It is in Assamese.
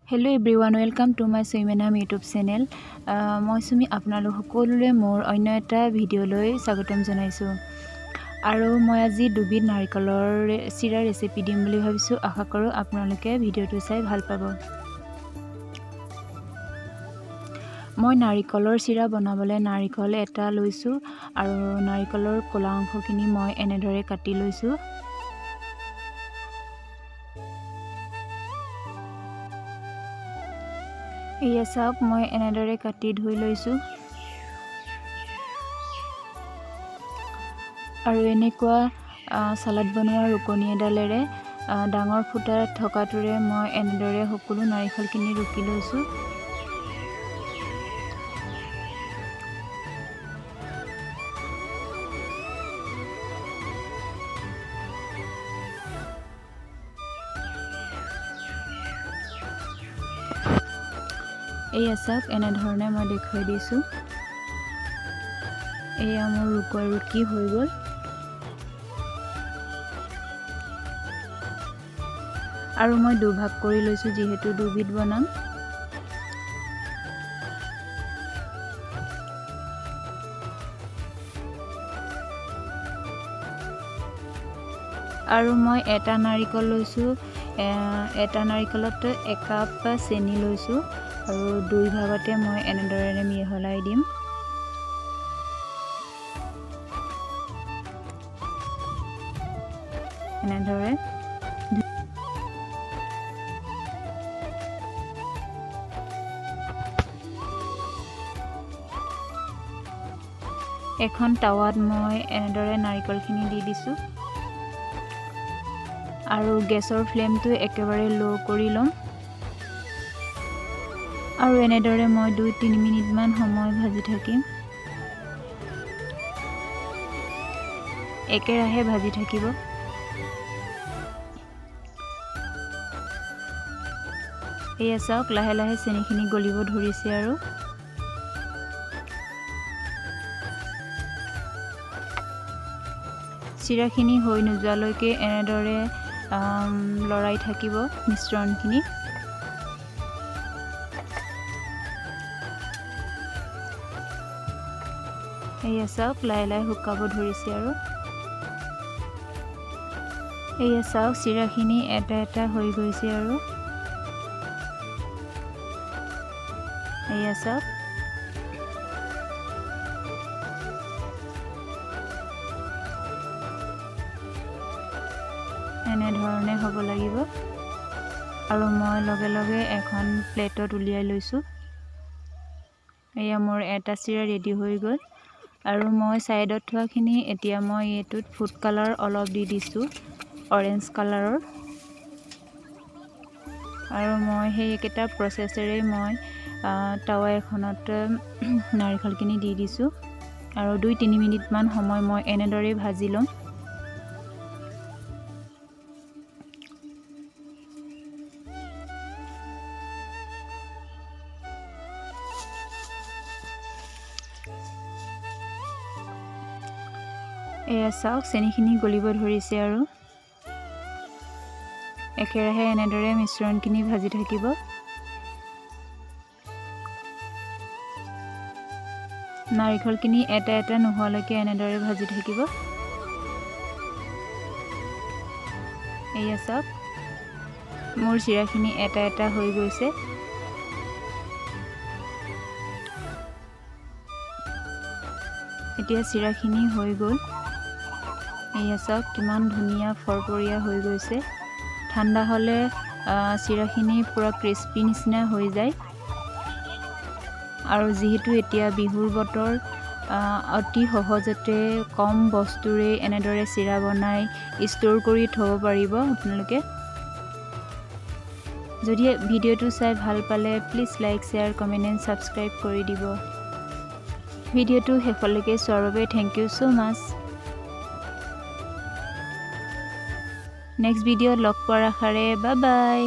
Hello everyone, welcome to my Suimenam YouTube channel. মই সুমি আপোনালোক সকলোৰে মোৰ অন্য এটা ভিডিঅ'লৈ স্বাগতম জনাইছো। আৰু মই আজি দুবিধ নাৰিকলৰ চিৰা ৰেচিপি দিম বুলি ভাবিছো। আশা কৰো আপোনালোকে ভিডিঅ'টো চাই ভাল পাব। মই নাৰিকলৰ চিৰা বনাবলৈ নাৰিকল এটা লৈছো আৰু নাৰিকলৰ কলা অংশখিনি মই এনেদৰে কাটি লৈছো। এয়া চাওক মই এনেদৰে কাটি ধুই লৈছো আৰু এনেকুৱা সালাড বনোৱা ৰুকনি এডালেৰে ডাঙৰ ফুটা থকাটোৰে মই এনেদৰে সকলো নাৰিকলখিনি ৰুকি লৈছো। এয়া চাওক এনেধৰণে মই দেখুৱাই দিছো। এয়া মোৰ ৰুকি হৈ গ'ল। আৰু মই দুভাগ কৰি লৈছো যিহেতু দুবিধ বনাম। আৰু মই এটা নাৰিকল লৈছো। এটা নাৰিকলত 1 কাপ চেনি লৈছো আৰু দুই ভাগতে মই এনেদৰে মিহলাই দিম। এনেদৰে এখন টাৱাত মই এনেদৰে নাৰিকলখিনি দি দিছো আৰু গেছৰ ফ্লেমটো একেবাৰে লো কৰি লম। আৰু এনেদৰে মই 2-3 মিনিট মান সময় ভাজি থাকিম। একেৰাহে ভাজি থাকিব। এয়া চাওক লাহে লাহে চেনিখিনি গলিব ধৰিছে আৰু চিৰাখিনি হৈ নোযোৱালৈকে এনেদৰে লৰাই থাকিব মিশ্ৰণখিনি। এয়া চাওক লাহে লাহে শুকাব ধৰিছে আৰু এয়া চাওক চিৰাখিনি এটা এটা হৈ গৈছে আৰু এয়া চাওক এনেধৰণে হ'ব লাগিব। আৰু মই লগে লগে এখন প্লেটত উলিয়াই লৈছো। এয়া মোৰ এটা চিৰা ৰেডি হৈ গ'ল। আৰু মই সাইডত থোৱাখিনি এতিয়া মই এইটোত ফুড কালাৰ অলপ দি দিছো, অৰেঞ্জ কালাৰৰ। আৰু মই সেই একেটা প্ৰসেসৰে মই টাৱা এখনত নাৰিকলখিনি দি দিছো আৰু 2-3 মিনিট মান সময় মই এনেদৰে ভাজি লম। এয়া চাওক চেনিখিনি গলিব ধৰিছে আৰু একেৰাহে এনেদৰে মিশ্ৰণখিনি ভাজি থাকিব। নাৰিকলখিনি এটা এটা নোহোৱালৈকে এনেদৰে ভাজি থাকিব। এয়া চাওক মোৰ চিৰাখিনি এটা এটা হৈ গৈছে। এতিয়া চিৰাখিনি হৈ গ'ল। এয়া চাওক কিমান ধুনীয়া ফৰফৰীয়া হৈ গৈছে। ঠাণ্ডা হলে চিৰাখিনি পুৰা ক্ৰিস্পি নিচিনা হৈ যায়। আৰু যেহেতু এতিয়া বিহুৰ বতৰ, অতি সহজতে কম বস্তুৰে এনেদৰে চিৰা বনাই ষ্ট'ৰ কৰি থব পাৰিব আপোনালোকে। যদি ভিডিঅ'টো চাই ভাল পালে please like, share, comment and subscribe কৰি দিব। ভিডিঅ'টো শেষলৈকে চোৱাৰ বাবে thank you so much। Next ভিডিঅ'ত লগ পোৱাৰ আশাৰে বাই বাই।